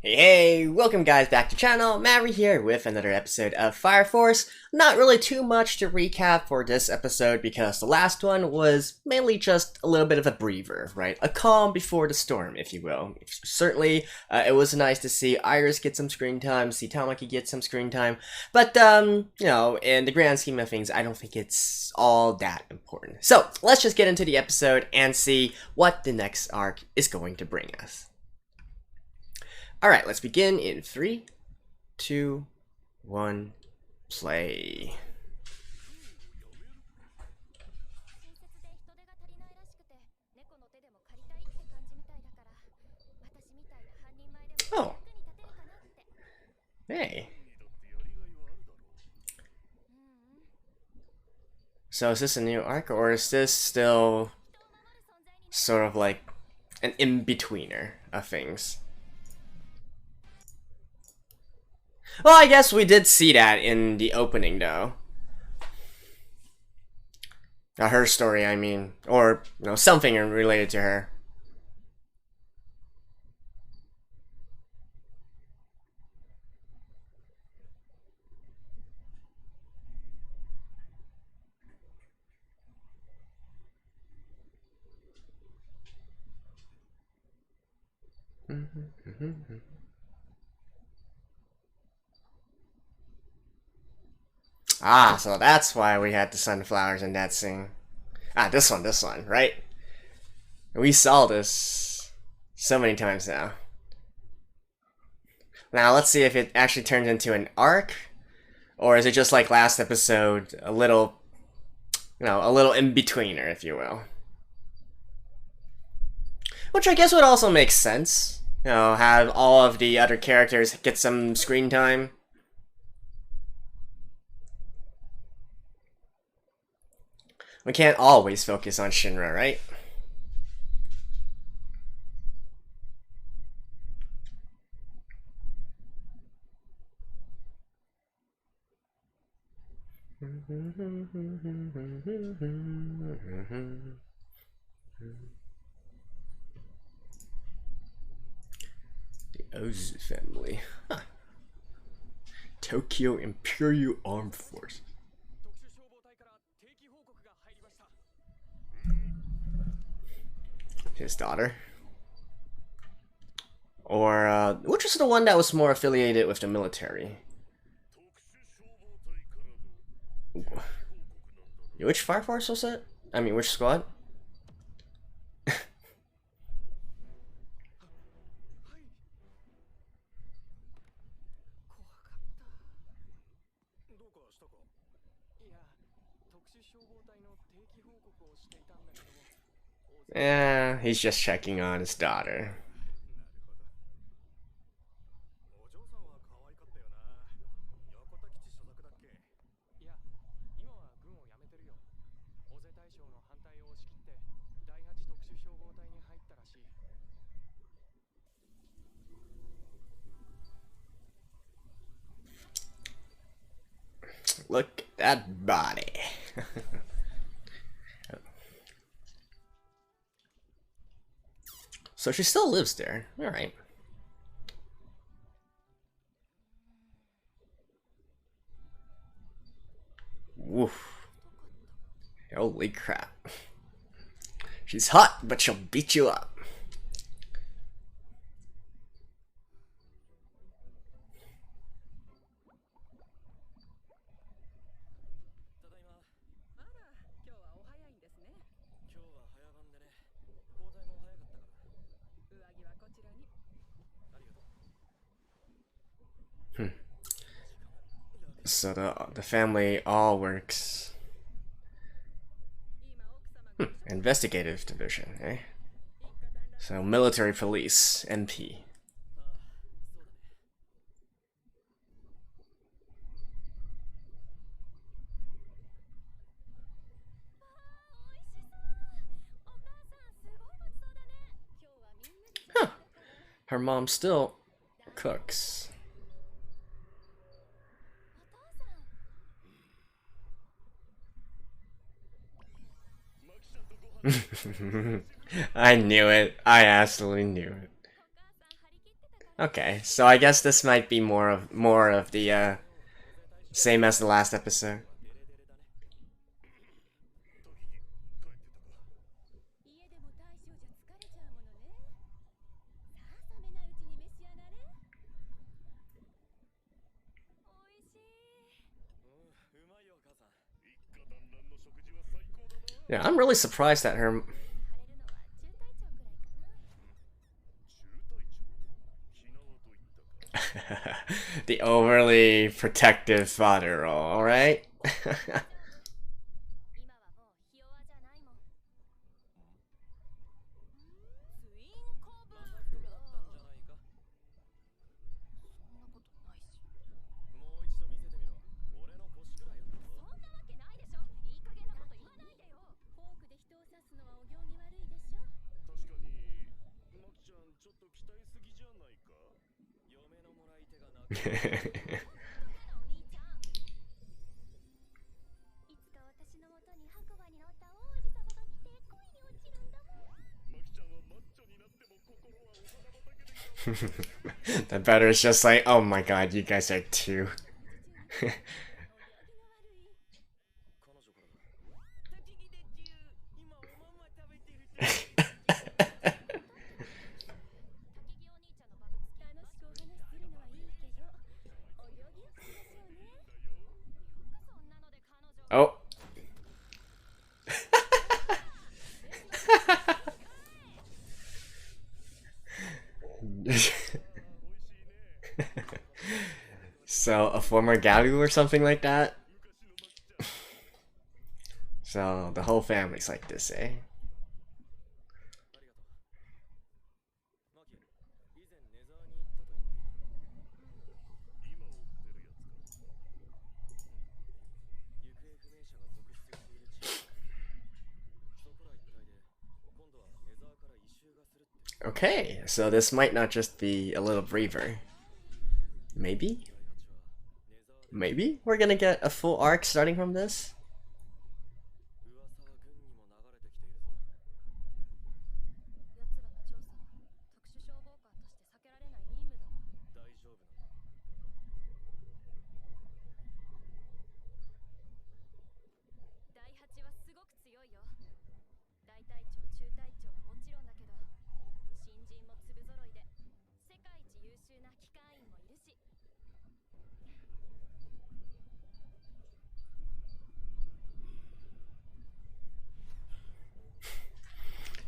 Hey, welcome guys back to channel. Maverick here with another episode of Fire Force. Not really too much to recap for this episode because the last one was mainly just a little bit of a breather, right? A calm before the storm, if you will. Certainly, it was nice to see Iris get some screen time, see Tamaki get some screen time, but you know, in the grand scheme of things, I don't think it's all that important. So, let's just get into the episode and see what the next arc is going to bring us. Alright, let's begin in 3, 2, 1, play. Oh. Hey. So is this a new arc, or is this still sort of like an in-betweener of things? Well, I guess we did see that in the opening, though. Her story, I mean. Or, you know, something related to her. Ah, so that's why we had the sunflowers in that scene. Ah, this one, right? We saw this so many times now. Now, let's see if it actually turns into an arc, or is it just like last episode, a little, you know, a little in-betweener, if you will. Which I guess would also make sense. You know, have all of the other characters get some screen time. We can't always focus on Shinra, right? The Ozu family. Huh. Tokyo Imperial Armed Forces. His daughter. Or, which is the one that was more affiliated with the military? Which Fire Force was it? I mean, which squad? Yeah, he's just checking on his daughter. Look at that body. So she still lives there. Alright. Woof. Holy crap. She's hot, but she'll beat you up. So the family all works. Investigative division, eh? So military police, NP. Huh. Her mom still cooks. I knew it. I absolutely knew it. Okay, so I guess this might be more of the same as the last episode. Yeah, I'm really surprised that her... the overly protective father role, alright? The better is just like, oh my god, you guys are two. Oh. So, a former Galu or something like that? So, the whole family's like this, eh? Okay, so this might not just be a little braver. Maybe? Maybe we're gonna get a full arc starting from this?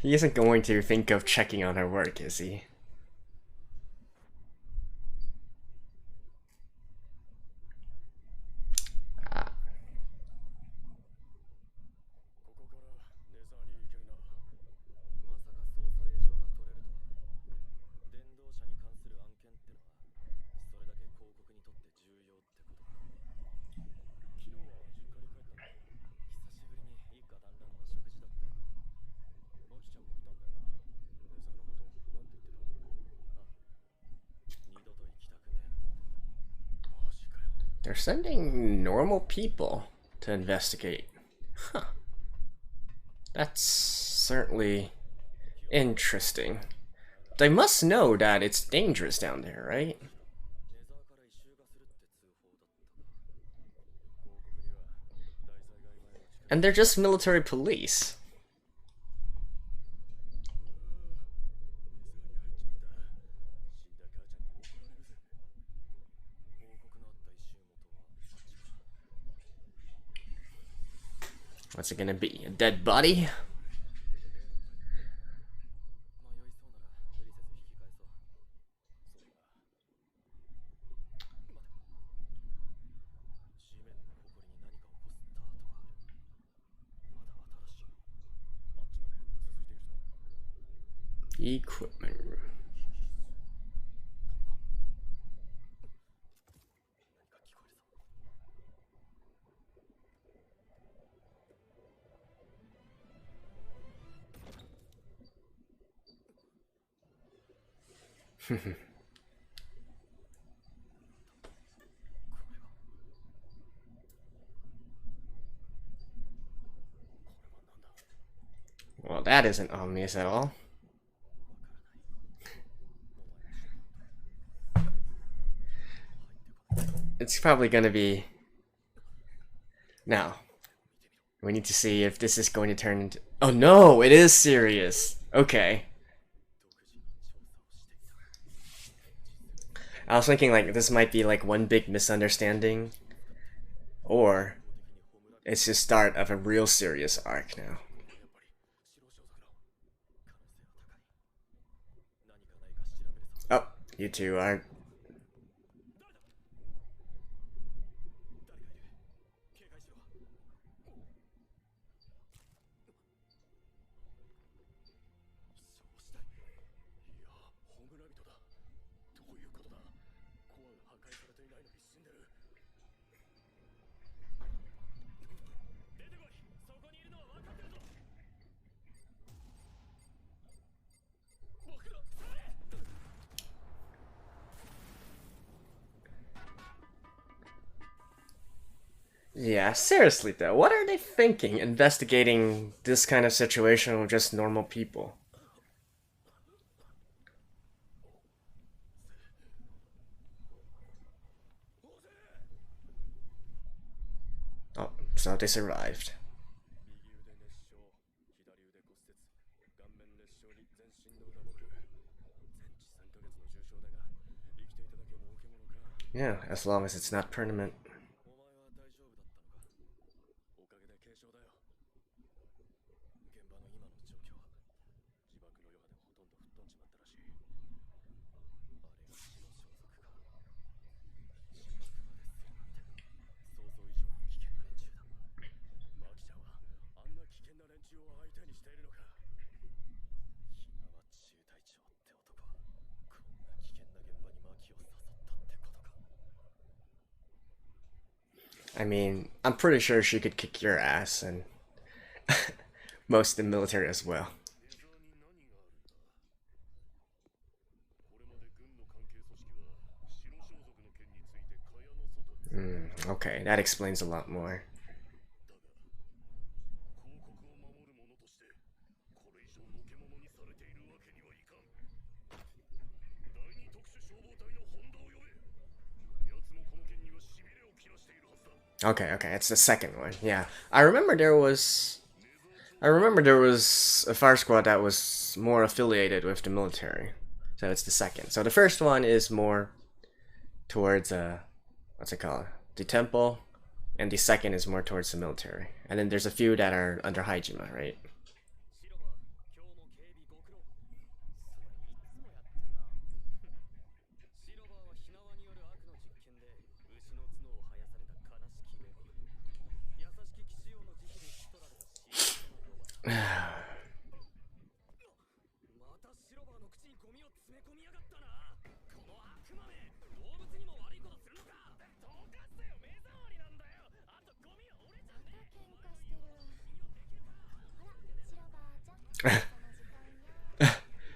He isn't going to think of checking on her work, is he? They're sending normal people to investigate. Huh. That's certainly interesting. They must know that it's dangerous down there, right? And they're just military police. What's it gonna be? A dead body? Equipment room. Well, that isn't obvious at all. it's probably gonna be... Now, we need to see if this is going to turn into... Oh no, it is serious! Okay. I was thinking like this might be like one big misunderstanding, or it's the start of a real serious arc now. Oh, you two aren't. Yeah, seriously though, what are they thinking investigating this kind of situation with just normal people? Oh, so they survived. Yeah, as long as it's not permanent. I mean, I'm pretty sure she could kick your ass, and most of the military as well. Okay, that explains a lot more. Okay, okay, it's the second one. Yeah, I remember there was a fire squad that was more affiliated with the military. So it's the second. So the first one is more towards what's it called? The temple, and the second is more towards the military. And then there's a few that are under Haijima, right?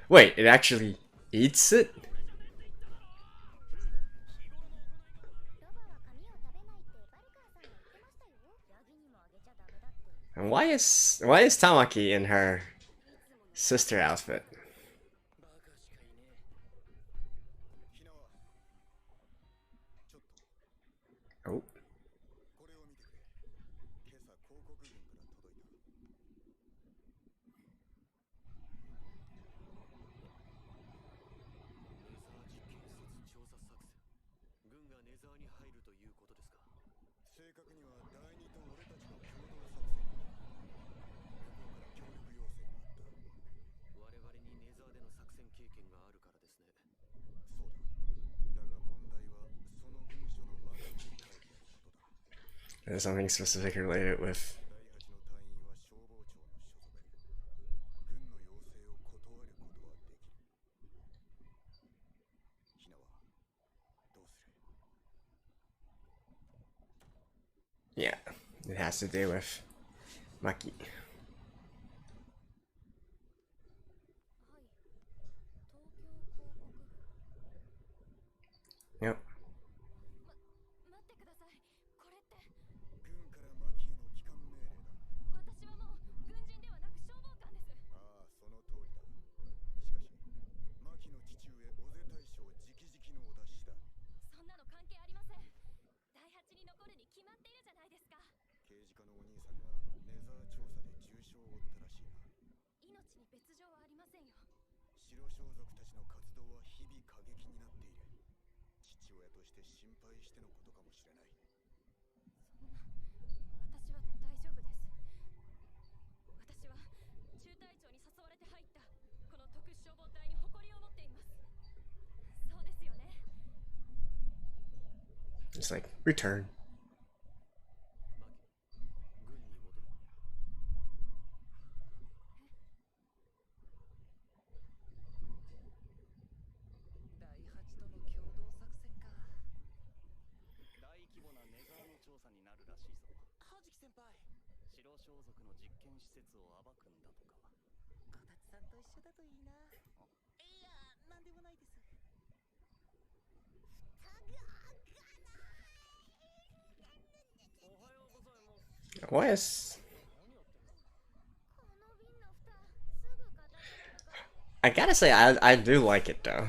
Wait, it actually eats it? And why is Tamaki in her sister outfit? Oh. There's something specific related with... Yeah, it has to do with Maki. Yep. It's like, return. What is... I gotta say, I do like it though.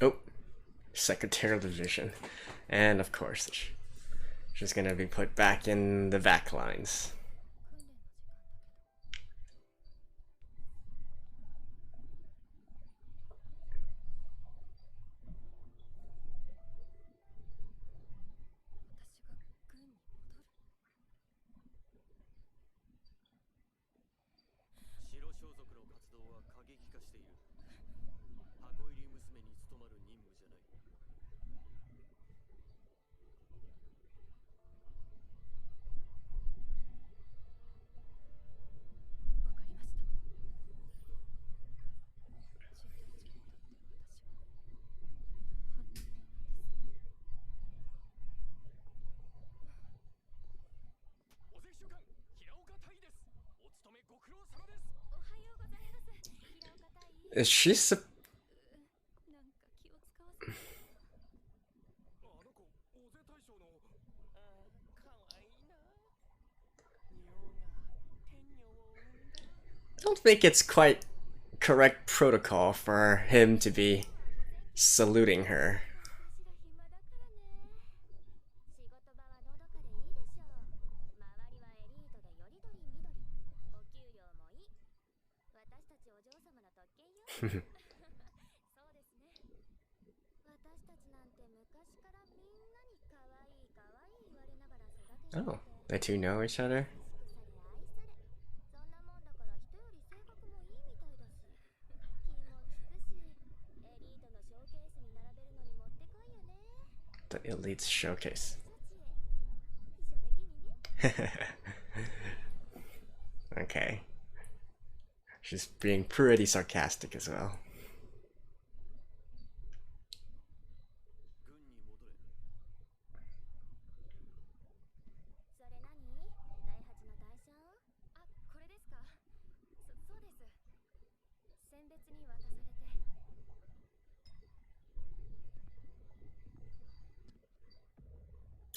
Oh, secretarial division. And of course, she's gonna be put back in the back lines. Is she I don't think it's quite correct protocol for him to be saluting her. Oh, the two know each other? The Elite's showcase. Okay. She's being pretty sarcastic as well.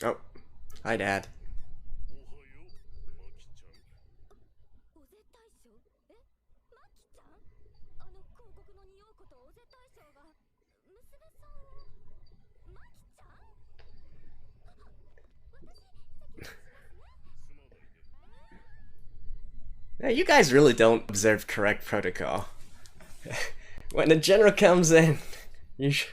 Oh, hi, Dad. Yeah, you guys really don't observe correct protocol. When the general comes in, you should...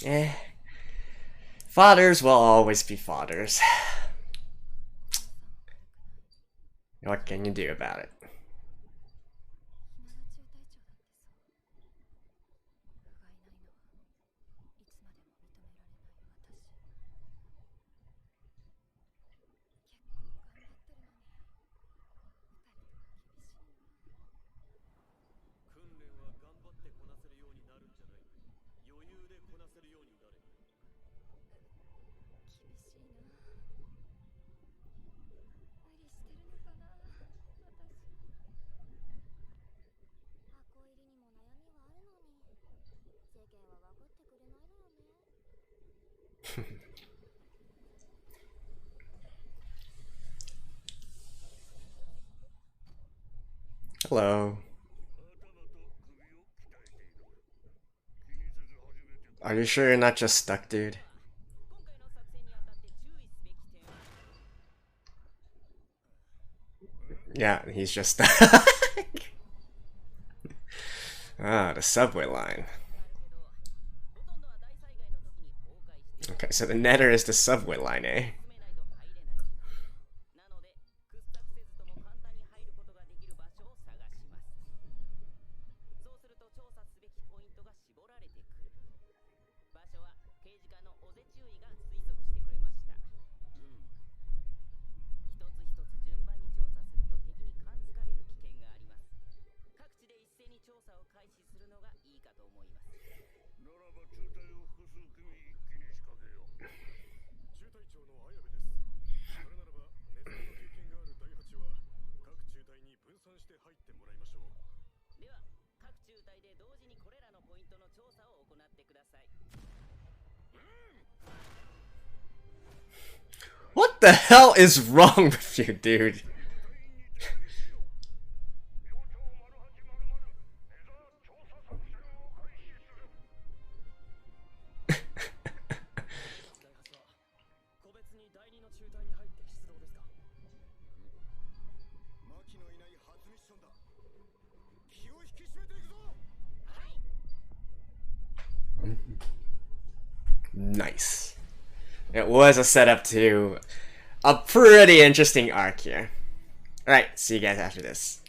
Eh. Fathers will always be fathers. What can you do about it? Hello. Are you sure you're not just stuck, dude? Yeah, he's just stuck. Ah, the subway line. Okay, so the Nether is the subway line, eh? What the hell is wrong with you, dude? Nice. It was a setup to a pretty interesting arc here. Alright, see you guys after this.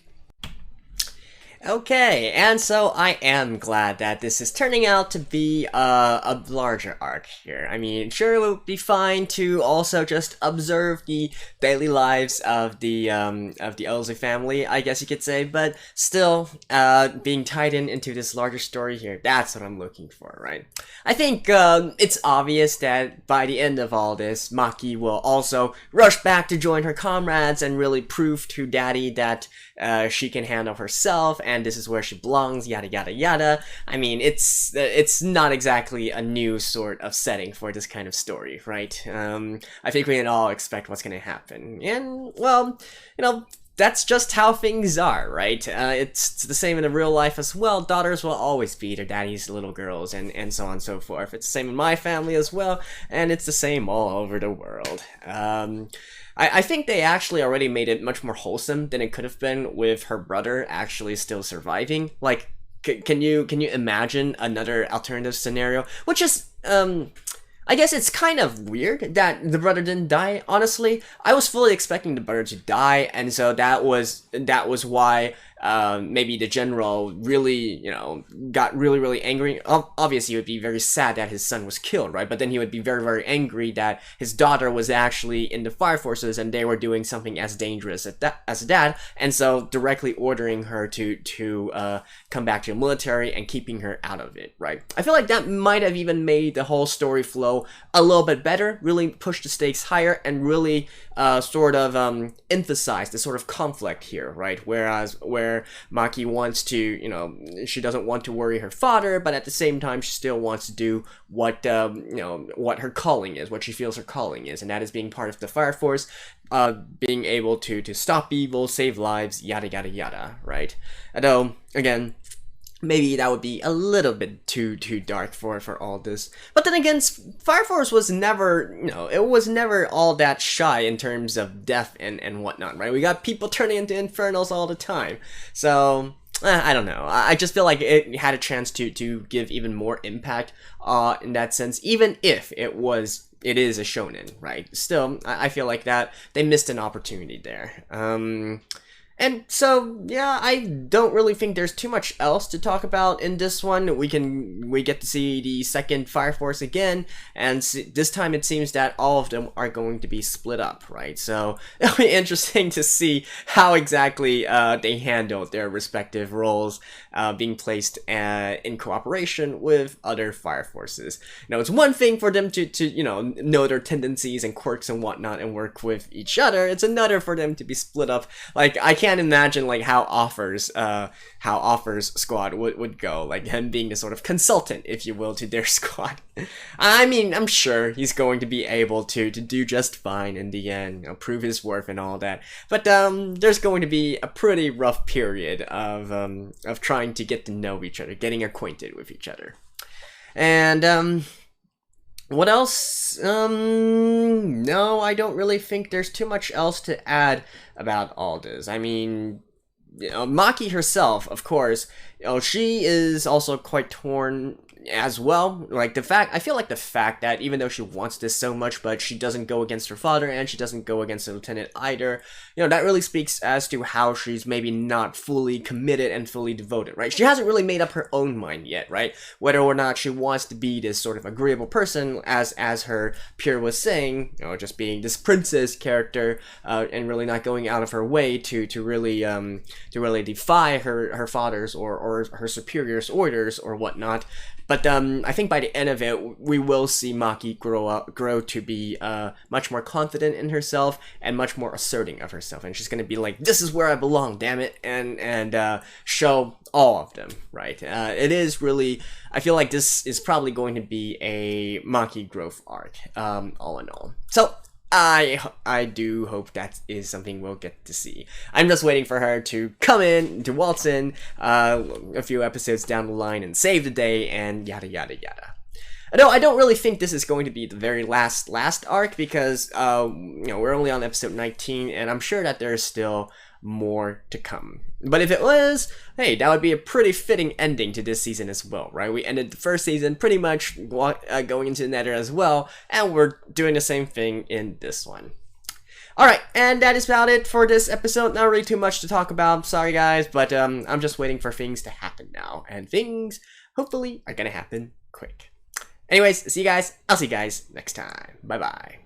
Okay, and so I am glad that this is turning out to be a larger arc here. I mean, sure, it would be fine to also just observe the daily lives of the Elsie family, I guess you could say, but still, being tied into this larger story here, that's what I'm looking for, right? I think it's obvious that by the end of all this, Maki will also rush back to join her comrades and really prove to Daddy that she can handle herself, and this is where she belongs, yada yada yada. I mean, it's not exactly a new sort of setting for this kind of story, right? I think we can all expect what's gonna happen, and, well, you know, that's just how things are, right? It's the same in the real life as well. Daughters will always be their daddy's little girls, and so on and so forth. It's the same in my family as well, and it's the same all over the world. I think they actually already made it much more wholesome than it could have been with her brother actually still surviving. Like, can you imagine another alternative scenario? Which is, I guess it's kind of weird that the brother didn't die, honestly. I was fully expecting the brother to die, and so that was why maybe the general really, you know, got really angry. Obviously, he would be very sad that his son was killed, right? But then he would be very angry that his daughter was actually in the fire forces and they were doing something as dangerous as that, and so directly ordering her to come back to the military and keeping her out of it, right? I feel like that might have even made the whole story flow a little bit better, really push the stakes higher, and really sort of emphasize the sort of conflict here, right? Where Maki wants to, you know, she doesn't want to worry her father, but at the same time she still wants to do what, you know, what her calling is, what she feels her calling is, and that is being part of the Fire Force, being able to stop evil, save lives, yada yada yada, right? Although, again, maybe that would be a little bit too dark for all this. But then again, Fire Force was never, you know, it was never all that shy in terms of death and whatnot, right? We got people turning into infernals all the time. So, I don't know. I just feel like it had a chance to give even more impact in that sense, even if it is a shonen, right? Still, I feel like that they missed an opportunity there. And so, yeah, I don't really think there's too much else to talk about in this one. We get to see the second Fire Force again, and this time it seems that all of them are going to be split up, right? So it'll be interesting to see how exactly they handle their respective roles being placed in cooperation with other Fire Forces. Now, it's one thing for them to know their tendencies and quirks and whatnot and work with each other. It's another for them to be split up. Like, I can't imagine like how Offers squad would go, like him being the sort of consultant, if you will, to their squad. I mean, I'm sure he's going to be able to do just fine in the end, prove his worth and all that. But there's going to be a pretty rough period of trying to get to know each other, getting acquainted with each other. And what else? No, I don't really think there's too much else to add about all this. I mean, Maki herself, of course, she is also quite torn as well. Like I feel like the fact that even though she wants this so much, but she doesn't go against her father and she doesn't go against the lieutenant either, that really speaks as to how she's maybe not fully committed and fully devoted, right? She hasn't really made up her own mind yet, right? Whether or not she wants to be this sort of agreeable person, as her peer was saying, just being this princess character, and really not going out of her way to really defy her father's or her superior's orders or whatnot. But I think by the end of it, we will see Maki grow to be much more confident in herself and much more asserting of herself. And she's going to be like, this is where I belong, damn it, and show all of them, right? It is really, I feel like this is probably going to be a Maki growth arc, all in all. So I do hope that is something we'll get to see. I'm just waiting for her to come in, to waltz in a few episodes down the line and save the day and yada yada yada. No, I don't really think this is going to be the very last arc because we're only on episode 19 and I'm sure that there's still more to come. But if it was, hey, that would be a pretty fitting ending to this season as well, right? We ended the first season pretty much going into the Nether as well, and we're doing the same thing in this one. Alright, and that is about it for this episode. Not really too much to talk about, sorry guys, but I'm just waiting for things to happen now, and things, hopefully, are gonna happen quick. Anyways, see you guys, I'll see you guys next time. Bye-bye.